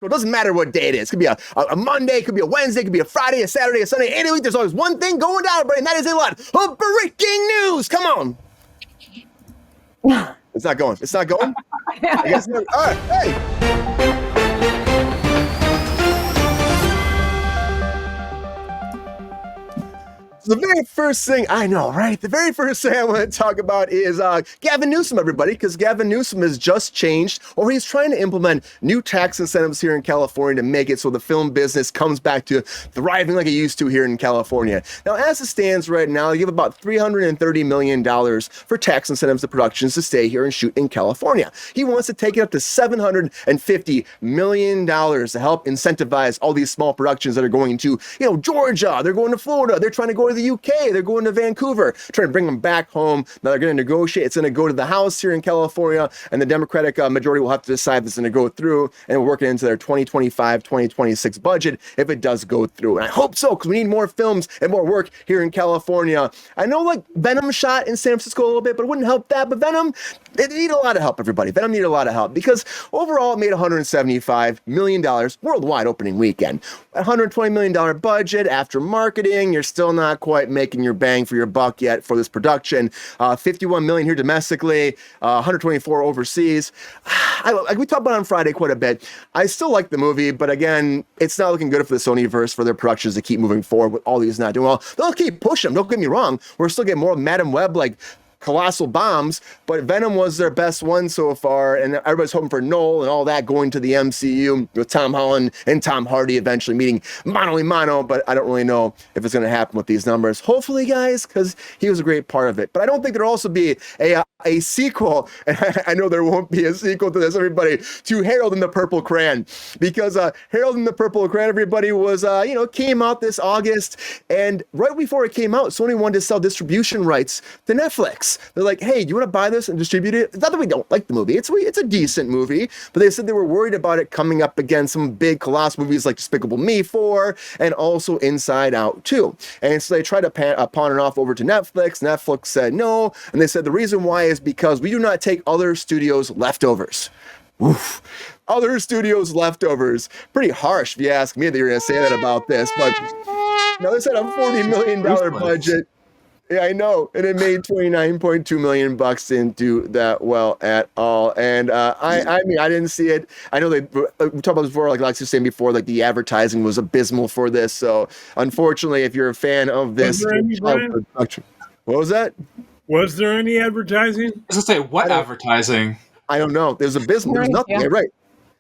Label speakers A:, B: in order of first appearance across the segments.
A: So it doesn't matter what day it is. It could be a Monday, it could be a Wednesday, it could be a Friday, a Saturday, a Sunday, any week. There's always one thing going down, everybody, and that is a lot of breaking news. Come on. It's not going. It's not going? I guess all right, hey. The very first thing, I know, right? The very first thing I want to talk about is Gavin Newsom, everybody, because Gavin Newsom has just changed, or he's trying to implement new tax incentives here in California to make it so the film business comes back to thriving like it used to here in California. Now, as it stands right now, you have about $330 million for tax incentives to productions to stay here and shoot in California. He wants to take it up to $750 million to help incentivize all these small productions that are going to, Georgia, they're going to Florida, they're trying to go to the UK, they're going to Vancouver, trying to bring them back home. Now they're going to negotiate. It's going to go to the House here in California, and the Democratic majority will have to decide if it's going to go through, and we're working into their 2025, 2026 budget if it does go through. And I hope so, because we need more films and more work here in California. I know Venom shot in San Francisco a little bit, but it wouldn't help that. But Venom, it needed a lot of help, everybody. Venom needed a lot of help because overall it made $175 million worldwide opening weekend. $120 million budget after marketing. You're still not quite making your bang for your buck yet for this production. 51 million here domestically, 124 overseas. We talked about it on Friday quite a bit. I still like the movie, but again, it's not looking good for the Sonyverse for their productions to keep moving forward with all these not doing well. They'll keep pushing them. Don't get me wrong. We're still getting more Madam Web colossal bombs, but Venom was their best one so far, and everybody's hoping for Nolan and all that going to the MCU with Tom Holland and Tom Hardy eventually meeting mano a mano, but I don't really know if it's going to happen with these numbers. Hopefully, guys, because he was a great part of it. But I don't think there'll also be a sequel, and I know there won't be a sequel to this, everybody, to Harold and the Purple Crayon, because Harold and the Purple Crayon, everybody, was, came out this August, and right before it came out, Sony wanted to sell distribution rights to Netflix. They're like, hey, do you want to buy this and distribute it? It's not that we don't like the movie. It's a decent movie, but they said they were worried about it coming up against some big colossal movies like Despicable Me 4 and also Inside Out 2. And so they tried to pawn it off over to Netflix. Netflix said no, and they said the reason why is because we do not take other studios' leftovers. Oof. Other studios' leftovers. Pretty harsh, if you ask me, that you're going to say that about this, but now they said a $40 million budget. Yeah, I know, and it made $29.2 million didn't do that well at all. And I mean, I didn't see it. I know we talked about this before, like Lexi was saying before, the advertising was abysmal for this. So unfortunately, if you're a fan of this, what was that?
B: Was there any advertising?
C: I was gonna say, what advertising?
A: I don't know. There's abysmal. There's nothing. Yeah. Right.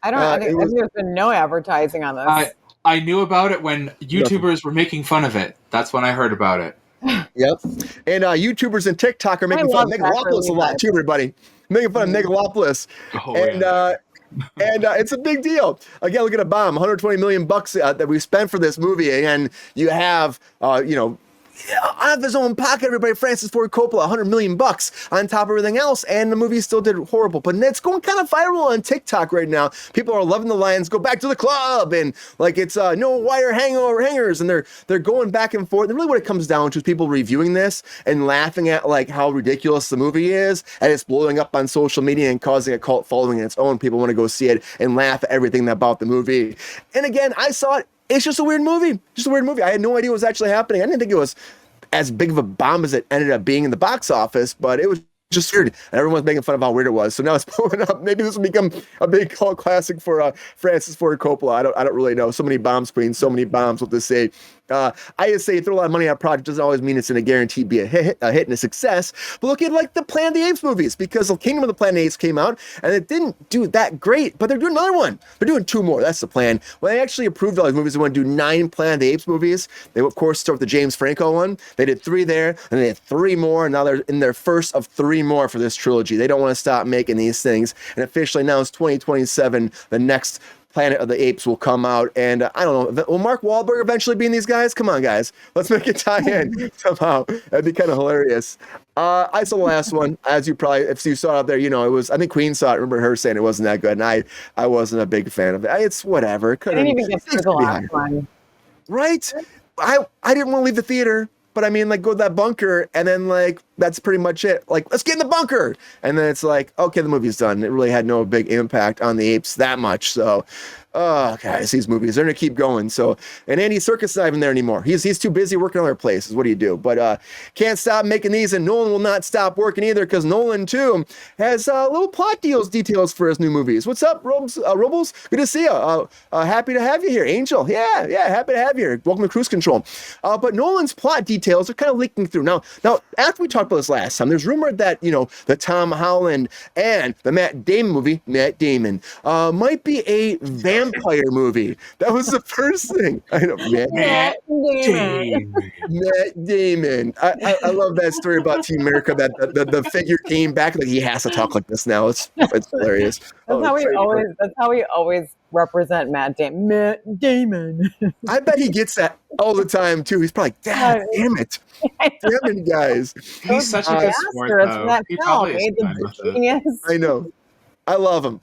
D: I think there's been no advertising on this.
C: I knew about it when YouTubers were making fun of it. That's when I heard about it.
A: Yep. And YouTubers and TikTok are making fun of Megalopolis a lot too, everybody. Making fun of Megalopolis. And it's a big deal. Again, look at a bomb, $120 million that we spent for this movie. And you have, out of his own pocket, everybody, Francis Ford Coppola, $100 million on top of everything else, and the movie still did horrible. But it's going kind of viral on TikTok right now. People are loving the lines, go back to the club, and it's no wire hangers, and they're going back and forth. And really what it comes down to is people reviewing this and laughing at how ridiculous the movie is, and it's blowing up on social media and causing a cult following of its own. People want to go see it and laugh at everything about the movie. And again, I saw it. It's just a weird movie. I had no idea what was actually happening. I didn't think it was as big of a bomb as it ended up being in the box office, but it was just weird. And everyone's making fun of how weird it was. So now it's blowing up. Maybe this will become a big cult classic for Francis Ford Coppola. I don't really know. So many bombs, Queen. So many bombs. What to say? I just say you throw a lot of money at a project doesn't always mean it's going to guarantee be a hit and a success. But look at the Planet of the Apes movies, because the Kingdom of the Planet of the Apes came out and it didn't do that great, but they're doing another one. They're doing 2 more. That's the plan. When they actually approved all these movies, they want to do 9 Planet of the Apes movies. They of course start with the James Franco one. They did 3 there, and they had 3 more, and now they're in their first of 3 more for this trilogy. They don't want to stop making these things, and officially now it's 2027. The next Planet of the Apes will come out, and I don't know, will Mark Wahlberg eventually be in these guys? Come on, guys, let's make it tie in somehow. That'd be kind of hilarious. I saw the last one, as you probably, if you saw it out there, it was, I think Queen saw it. I remember her saying it wasn't that good, and I wasn't a big fan of it. It's whatever.
D: I didn't even get through the last one.
A: Right? I didn't want to leave the theater. But I mean, go to that bunker and then that's pretty much it. Like, let's get in the bunker. And then it's like, okay, the movie's done. It really had no big impact on the apes that much. So, oh, guys, these movies, they're going to keep going. So, and Andy Serkis not even there anymore. He's too busy working other places. What do you do? But can't stop making these, and Nolan will not stop working either, because Nolan, too, has little plot details for his new movies. What's up, Robles? Good to see you. Happy to have you here. Angel, yeah, happy to have you here. Welcome to Cruise Control. But Nolan's plot details are kind of leaking through. Now, after we talked about this last time, there's rumored that, the Tom Holland and the Matt Damon movie, might be a vampire movie. That was the first thing. I know, Matt Damon. I love that story about Team America, that the figure came back, like, he has to talk like this now. It's hilarious.
D: That's how we always represent Matt Damon.
A: I bet he gets that all the time too. He's probably like, damn it, guys.
C: He's such a good sport, though. He probably is fine with it.
A: I know. I love him.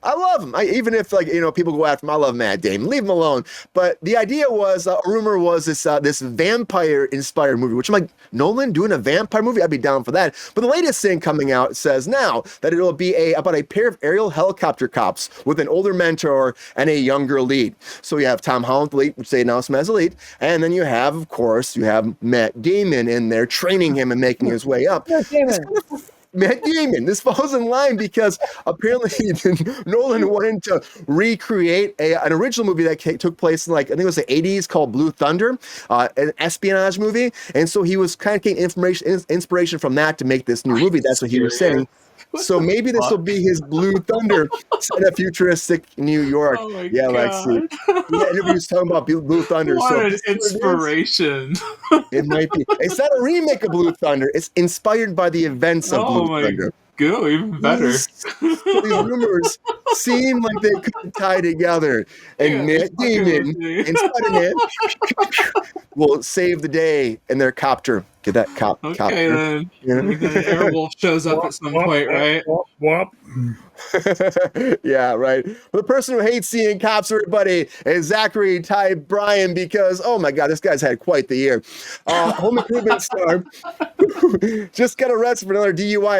A: Even if people go after him, I love Matt Damon. Leave him alone. But the idea was, a rumor was this vampire-inspired movie, which I'm like, Nolan doing a vampire movie? I'd be down for that. But the latest thing coming out says now that it'll be about a pair of aerial helicopter cops with an older mentor and a younger lead. So you have Tom Holland, the lead, which they announced him as a lead, and then you have Matt Damon in there training him and making his way up. Matt Damon. This falls in line because apparently Nolan wanted to recreate an original movie that took place in, like, I think it was the 80s, called Blue Thunder, an espionage movie. And so he was kind of getting inspiration from that to make this new movie. That's what he was saying. So maybe this will be his Blue Thunder set at futuristic New York.
C: Oh my
A: Lexi. Yeah, interviews talking about Blue Thunder.
C: What an inspiration.
A: It might be. It's not a remake of Blue Thunder. It's inspired by the events of Blue Thunder.
C: Go, even better.
A: These rumors seem like they could tie together. And Matt Damon and Spider-Man will save the day in their copter. Get that copter.
C: Then. Airwolf shows up at some point, right?
A: Yeah, right. Well, the person who hates seeing cops, everybody, is Zachary Ty Bryan, because, oh my God, this guy's had quite the year. Home improvement star just got arrested for another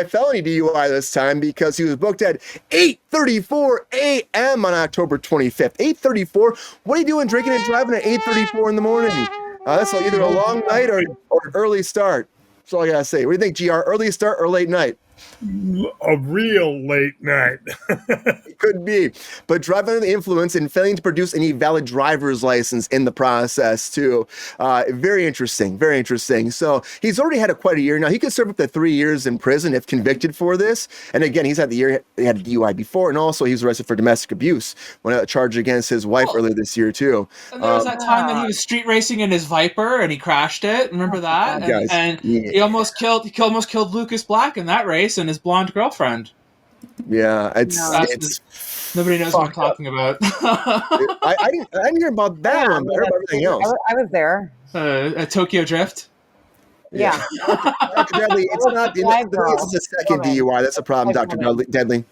A: felony DUI this time, because he was booked at 8:34 a.m. on October 25th. 8:34? What are you doing drinking and driving at 8:34 in the morning? That's either a long night or early start. That's all I gotta say. What do you think, GR? Early start or late night?
B: A real late night.
A: It could be. But driving under the influence and failing to produce any valid driver's license in the process, too. Very interesting. Very interesting. So he's already had quite a year. Now, he could serve up to 3 years in prison if convicted for this. And again, he had a DUI before, and also he was arrested for domestic abuse when a charge against his wife earlier this year, too.
C: And there was that time that he was street racing in his Viper and he crashed it. Remember that? And he almost killed Lucas Black in that race and his blonde girlfriend.
A: Yeah, it's
C: nobody knows what I'm talking about.
A: I didn't hear about that one, but I heard about everything else.
D: I was there.
C: At Tokyo Drift.
D: Yeah.
A: Dr. Deadly, it's not. It's a second DUI. That's a problem, Dr. Deadly.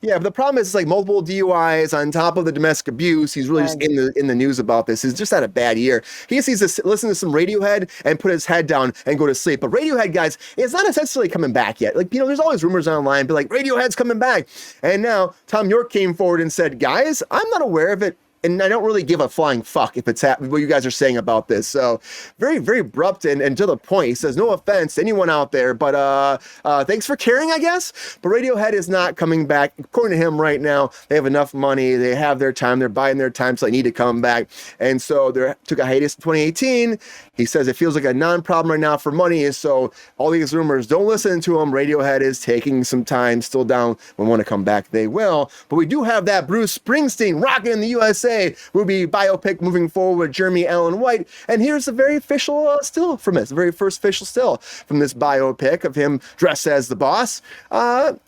A: Yeah, but the problem is, it's like multiple DUIs on top of the domestic abuse. He's really just in the news about this. He's just had a bad year. He just needs to listen to some Radiohead and put his head down and go to sleep. But Radiohead, guys, it's not necessarily coming back yet. Like, there's always rumors online, but like, Radiohead's coming back. And now Tom York came forward and said, guys, I'm not aware of it. And I don't really give a flying fuck if it's what you guys are saying about this. So very, very abrupt and to the point. He says, no offense to anyone out there, but thanks for caring, I guess. But Radiohead is not coming back. According to him right now, they have enough money. They have their time. They're buying their time, so they need to come back. And so they took a hiatus in 2018. He says it feels like a non-problem right now for money. And so all these rumors, don't listen to him. Radiohead is taking some time, still down. When they want to come back, they will. But we do have that Bruce Springsteen rocking in the USA movie biopic moving forward with Jeremy Allen White. And here's the very official still from this, the very first official still from this biopic of him dressed as the boss. I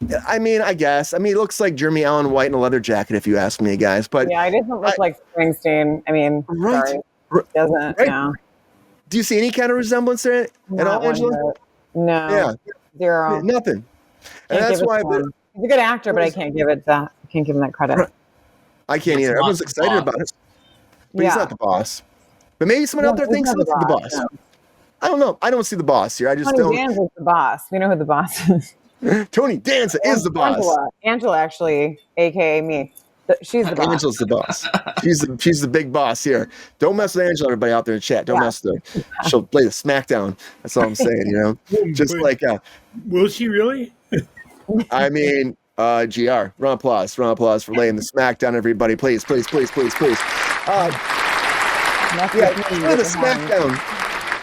A: guess. It looks like Jeremy Allen White in a leather jacket, if you ask me, guys. But
D: yeah, it doesn't look like Springsteen. Sorry. It doesn't.
A: Right.
D: No.
A: Do you see any kind of resemblance there at all, Angela?
D: No.
A: Yeah.
D: Zero.
A: Yeah, nothing. And that's why
D: he's a good actor, but I can't give him that credit.
A: Right. I can't either. Everyone's excited about it. But he's not the boss. But maybe someone out there thinks he's the boss. I don't know. I don't see the boss here. I just
D: Tony
A: don't.
D: Danza is the boss. We know who the boss is.
A: Tony Danza is the boss.
D: Angela, actually, aka me. She's the boss.
A: Angela's the boss. She's the big boss here. Don't mess with Angela, everybody out there in chat. Don't mess with her. She'll play the smackdown. That's all I'm saying, you know? Just like
B: will she really?
A: I mean, GR. Round of applause for laying the smackdown, everybody. Please. Yeah, the smackdown.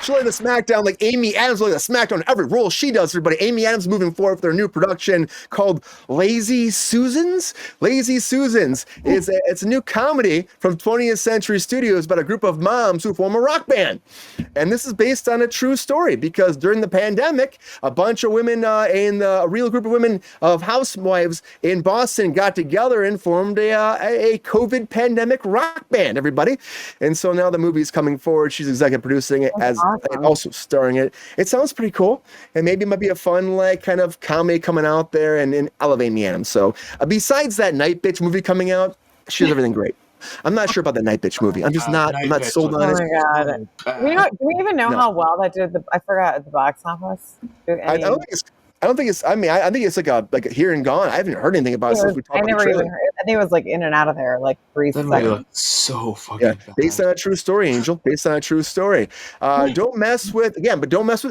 A: She'll lay the smackdown like Amy Adams will lay the smackdown every role she does, everybody. Amy Adams moving forward with their new production called Lazy Susans. Lazy Susans is it's a new comedy from 20th Century Studios about a group of moms who form a rock band. And this is based on a true story because during the pandemic, a bunch of women and a real group of women of housewives in Boston got together and formed a COVID pandemic rock band, everybody. And so now the movie's coming forward. She's executive producing it as and also starring it. It sounds pretty cool, and maybe it might be a fun like kind of comedy coming out there and elevate me Adams. So besides that Night Bitch movie coming out, she does everything great. I'm not sure about the Night Bitch movie. I'm not sold on it.
D: Oh my god! Do we even know how well that did? I forgot at the box office.
A: I don't think it's. I mean, I think it's like a here and gone. I haven't heard anything about it since we talked. I never even heard.
D: I think it was like in and out of there, like 3 seconds.
C: So fucking bad.
A: Based on a true story, Angel. Based on a true story. Don't mess with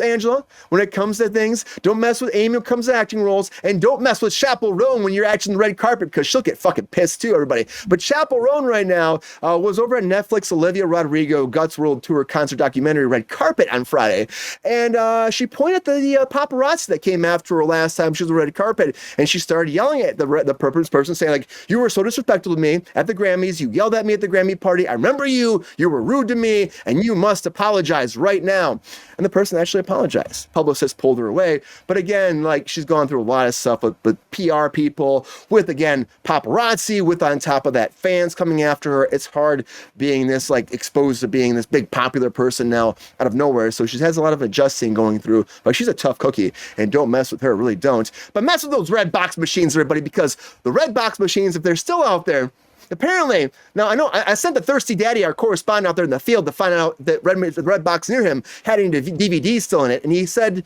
A: Angela when it comes to things. Don't mess with Amy when it comes to acting roles, and don't mess with Chappell Roan when you're acting the red carpet because she'll get fucking pissed too, everybody. But Chappell Roan right now was over at Netflix Olivia Rodrigo Guts World Tour concert documentary Red Carpet on Friday, and she pointed at the paparazzi that came after her last time she was on the red carpet, and she started yelling at the purpose person, saying like, "You were so disrespectful to me at the Grammys. You yelled at me at the Grammy party. I remember you. You were rude to me, and you must apologize right now." And the person actually apologized. Publicist pulled her away, but again, like she's gone through a lot of stuff with PR people, with again paparazzi, with on top of that fans coming after her. It's hard being this like exposed to being this big popular person now out of nowhere. So she has a lot of adjusting going through, but she's a tough cookie, and don't mess with her, really don't. But mess with those REDBOX machines, everybody, because the REDBOX machines, if they're still out there, apparently, now I know I sent the Thirsty Daddy, our correspondent out there in the field, to find out that the REDBOX near him had any DVDs still in it, and he said,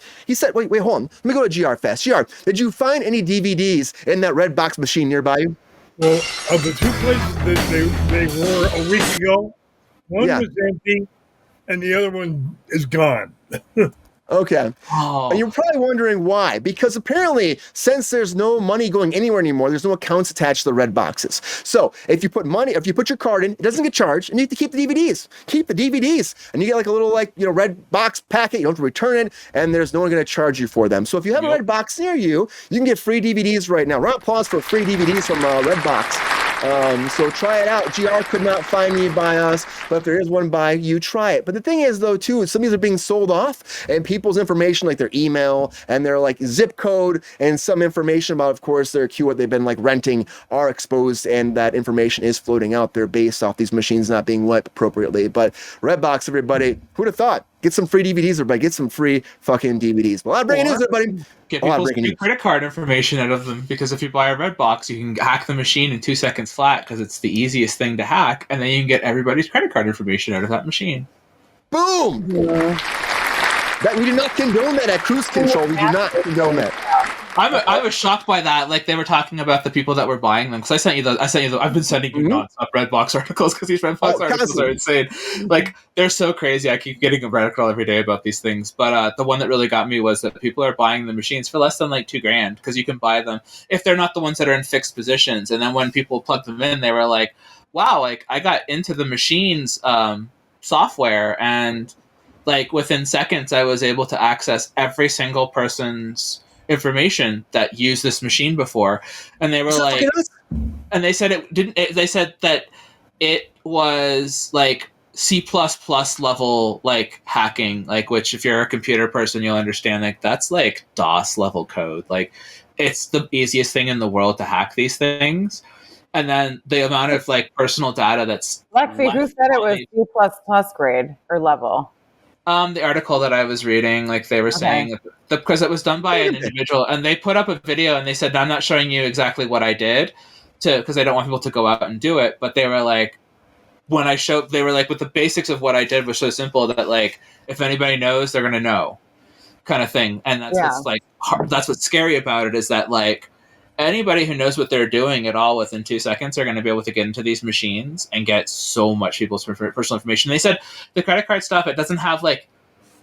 A: wait, hold on, let me go to GR fast. GR, did you find any DVDs in that REDBOX machine nearby you?
B: Well, of the two places that they were a week ago, one was empty, and the other one is gone.
A: Okay. And you're probably wondering why. Because apparently, since there's no money going anywhere anymore, there's no accounts attached to the red boxes. So if you put your card in, it doesn't get charged, and you have to keep the DVDs. Keep the DVDs. And you get like a little red box packet, you don't have to return it, and there's no one going to charge you for them. So if you have a red box near you, you can get free DVDs right now. Round of applause for free DVDs from Redbox. So try it out. GR could not find me by us, but if there is one by you, try it. But the thing is, though, too, some of these are being sold off, and people's information, like their email and their like zip code, and some information about, of course, their queue, what they've been like renting, are exposed, and that information is floating out there based off these machines not being wiped appropriately. But Redbox, everybody, who'd have thought? Get some free DVDs, everybody. Get some free fucking DVDs. Well, a lot of breaking news, everybody.
C: Get people's credit card information out of them, because if you buy a Redbox, you can hack the machine in 2 seconds flat, because it's the easiest thing to hack, and then you can get everybody's credit card information out of that machine.
A: Boom! Yeah. That we do not condone that at Cruise Control. We do not condone that.
C: I was shocked by that. Like, they were talking about the people that were buying them, because I sent you I've been sending you nonstop Redbox articles, because these Redbox articles are insane. Like, they're so crazy. I keep getting a article every day about these things. But the one that really got me was that people are buying the machines for less than like $2,000, because you can buy them if they're not the ones that are in fixed positions. And then when people plugged them in, they were like, "Wow! Like, I got into the machine's software, and like within seconds, I was able to access every single person's information that used this machine before." And they were like, and they said it didn't. They said that it was like C++ level like hacking, like, which if you're a computer person, you'll understand. Like, that's like DOS level code. Like, it's the easiest thing in the world to hack these things. And then the amount of like personal data that's
D: Lexi, who said it was C++ grade or level?
C: The article that I was reading, like, they were saying because it was done by an individual, and they put up a video, and they said, "I'm not showing you exactly what I did, because I don't want people to go out and do it." But they were like, when I showed, they were like, with the basics of what I did was so simple that like, if anybody knows, they're gonna know, kind of thing. And that's what's like that's what's scary about it, is that like anybody who knows what they're doing at all within 2 seconds are going to be able to get into these machines and get so much people's personal information. They said the credit card stuff, it doesn't have like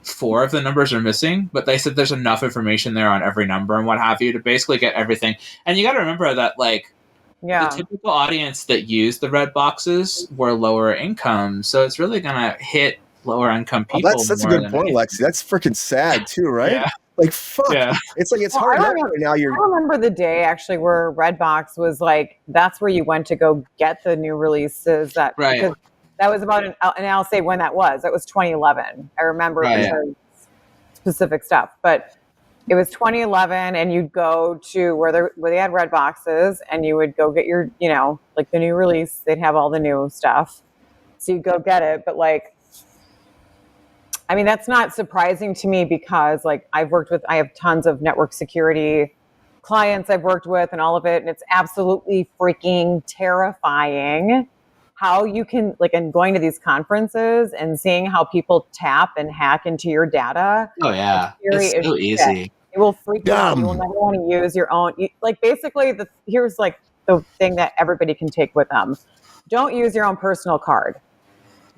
C: 4 of the numbers are missing, but they said there's enough information there on every number and what have you to basically get everything. And you got to remember that like the typical audience that used the red boxes were lower income, so it's really going to hit lower income people.
A: That's a good point, Lexi. That's freaking sad too, right?
C: Yeah.
A: Like, fuck.
C: Yeah.
A: It's like, it's hard enough right now.
D: I remember the day actually where Redbox was like, that's where you went to go get the new releases. Because that was about, and I'll say when that was. That was 2011. I remember specific stuff. But it was 2011, and you'd go to where they had red boxes, and you would go get your, like the new release. They'd have all the new stuff. So you'd go get it. But like, I mean, that's not surprising to me because like I have tons of network security clients I've worked with and all of it. And it's absolutely freaking terrifying how you can like, and going to these conferences and seeing how people tap and hack into your data.
C: Oh yeah. It's so easy.
D: It will freak you out. You will never want to use your own, like basically here's like the thing that everybody can take with them. Don't use your own personal card.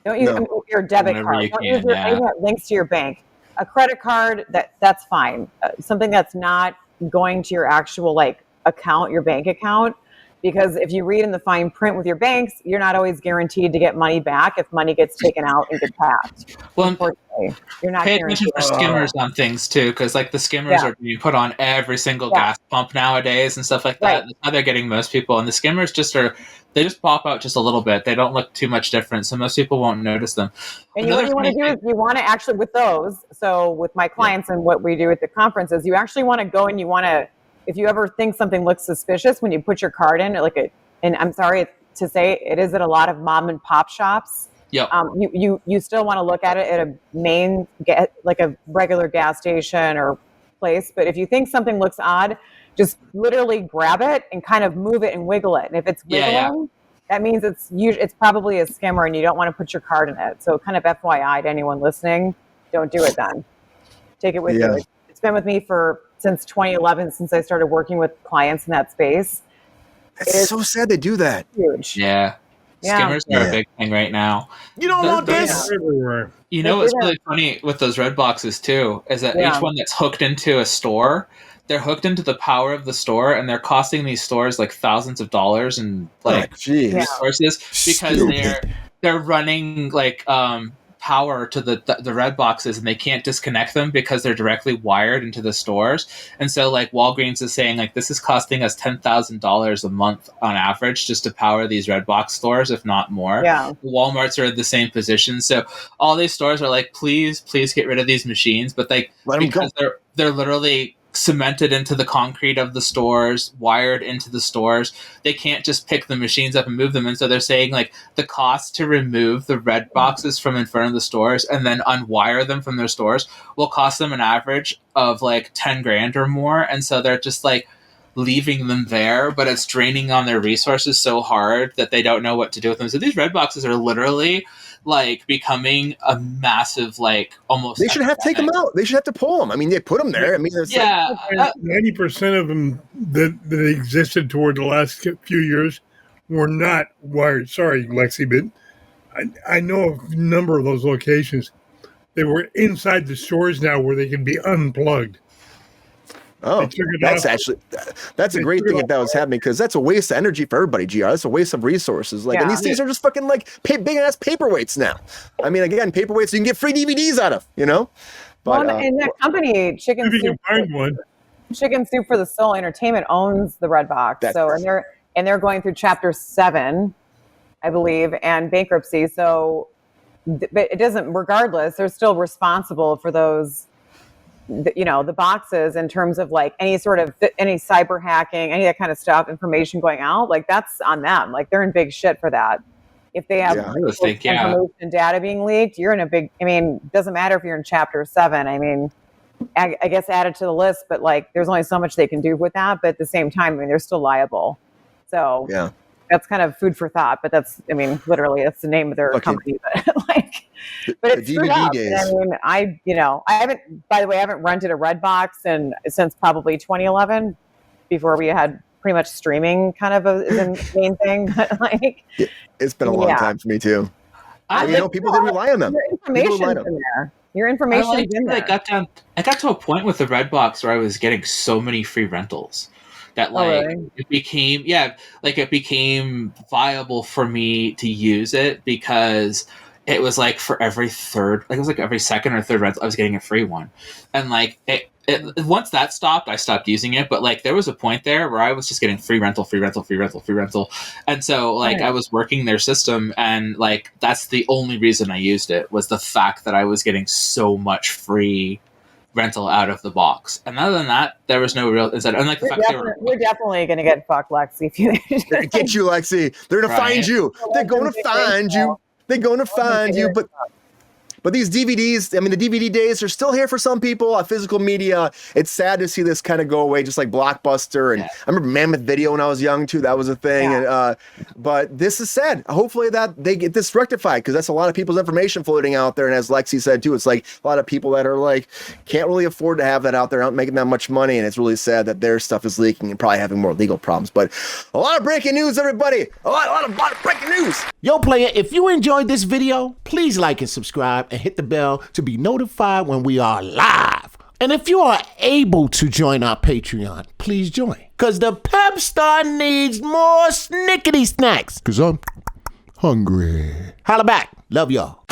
D: Don't use your debit card. Don't use anything that links to your bank. A credit card, that's fine. Something that's not going to your actual like account, your bank account, because if you read in the fine print with your banks, you're not always guaranteed to get money back if money gets taken out and gets hacked. Well, unfortunately, you're not.
C: Pay attention for skimmers on things too, because like the skimmers are being put on every single gas pump nowadays and stuff like that. That's how they're getting most people, and the skimmers they just pop out just a little bit. They don't look too much different, so most people won't notice them.
D: And what you want to do is you want to actually, with those, so with my clients and what we do at the conferences, you actually want to go and you want to, if you ever think something looks suspicious when you put your card in, and I'm sorry to say, it is at a lot of mom and pop shops.
C: Yep.
D: You still want to look at it at a main, like a regular gas station or place. But if you think something looks odd, just literally grab it and kind of move it and wiggle it. And if it's wiggling, that means it's probably a skimmer and you don't want to put your card in it. So kind of FYI to anyone listening, don't do it then. Take it with you. It's been with me since 2011, since I started working with clients in that space.
A: It's so sad they do that.
D: Huge.
C: Yeah. Skimmers are a big thing right now.
A: You don't want this.
B: Everywhere.
C: You know what's really funny with those red boxes too is that each one that's hooked into a store, they're hooked into the power of the store, and they're costing these stores like thousands of dollars and like resources because they're running like power to the red boxes, and they can't disconnect them because they're directly wired into the stores. And so like Walgreens is saying like this is costing us $10,000 a month on average just to power these red box stores, if not more. Walmarts are in the same position, so all these stores are like, please get rid of these machines, but like because they're literally cemented into the concrete of the stores, wired into the stores, they can't just pick the machines up and move them. And so they're saying like the cost to remove the red boxes from in front of the stores and then unwire them from their stores will cost them an average of like 10 grand or more. And so they're just like leaving them there, but it's draining on their resources so hard that they don't know what to do with them. So these red boxes are literally like becoming a massive, like almost.
A: They should have to take them out. They should have to pull them. I mean, they put them there. I mean,
B: 90% of them that existed toward the last few years were not wired. Sorry, Lexi, but I know a number of those locations. They were inside the stores now where they can be unplugged.
A: Oh, that's a great thing that was happening, because that's a waste of energy for everybody, GR. That's a waste of resources. Like, and these things are just fucking like big ass paperweights now. I mean, again, paperweights you can get free DVDs out of, But,
D: and that company, Chicken Soup for the Soul Entertainment, owns the Redbox. So and they're going through Chapter 7, I believe, and bankruptcy. So, but it doesn't. Regardless, they're still responsible for those. The boxes in terms of like any cyber hacking, any of that kind of stuff, information going out, like that's on them. Like they're in big shit for that. If they have information data being leaked, you're in a big, doesn't matter if you're in Chapter 7. I guess add it to the list, but like there's only so much they can do with that. But at the same time, they're still liable. So that's kind of food for thought. But that's, I mean, literally, that's the name of their company. But like, but it's
A: DVD
D: up.
A: days.
D: I mean, I haven't. By the way, I haven't rented a REDBOX since probably 2011, before we had pretty much streaming kind of is the main thing. But like,
A: it's been a long time for me too. People didn't rely on them.
D: Your information's in there. Your information's in there.
C: I got to a point with the REDBOX where I was getting so many free rentals that it became viable for me to use it, because it was like for every second or third rental I was getting a free one, and like once that stopped, I stopped using it. But like there was a point there where I was just getting free rental, and so like I was working their system, and like that's the only reason I used it, was the fact that I was getting so much free rental out of the box. And other than that, there was no real incentive. And like the fact
D: we're definitely gonna get fucked, Lexi. If you
A: get you, Lexi, they're gonna find you. They're gonna find you. They're going to find you, but these DVDs, I mean, the DVD days are still here for some people. Physical media, it's sad to see this kind of go away, just like Blockbuster. And I remember Mammoth Video when I was young too. That was a thing. And, but this is sad. Hopefully that they get this rectified, because that's a lot of people's information floating out there. And as Lexi said too, it's like a lot of people that are like, can't really afford to have that out there, not making that much money. And it's really sad that their stuff is leaking and probably having more legal problems. But a lot of breaking news, everybody. A lot of breaking news.
E: Yo, player, if you enjoyed this video, please like and subscribe and hit the bell to be notified when we are live. And if you are able to join our Patreon, please join, because the Pepestar needs more snickety snacks, because I'm hungry. Holla back. Love y'all.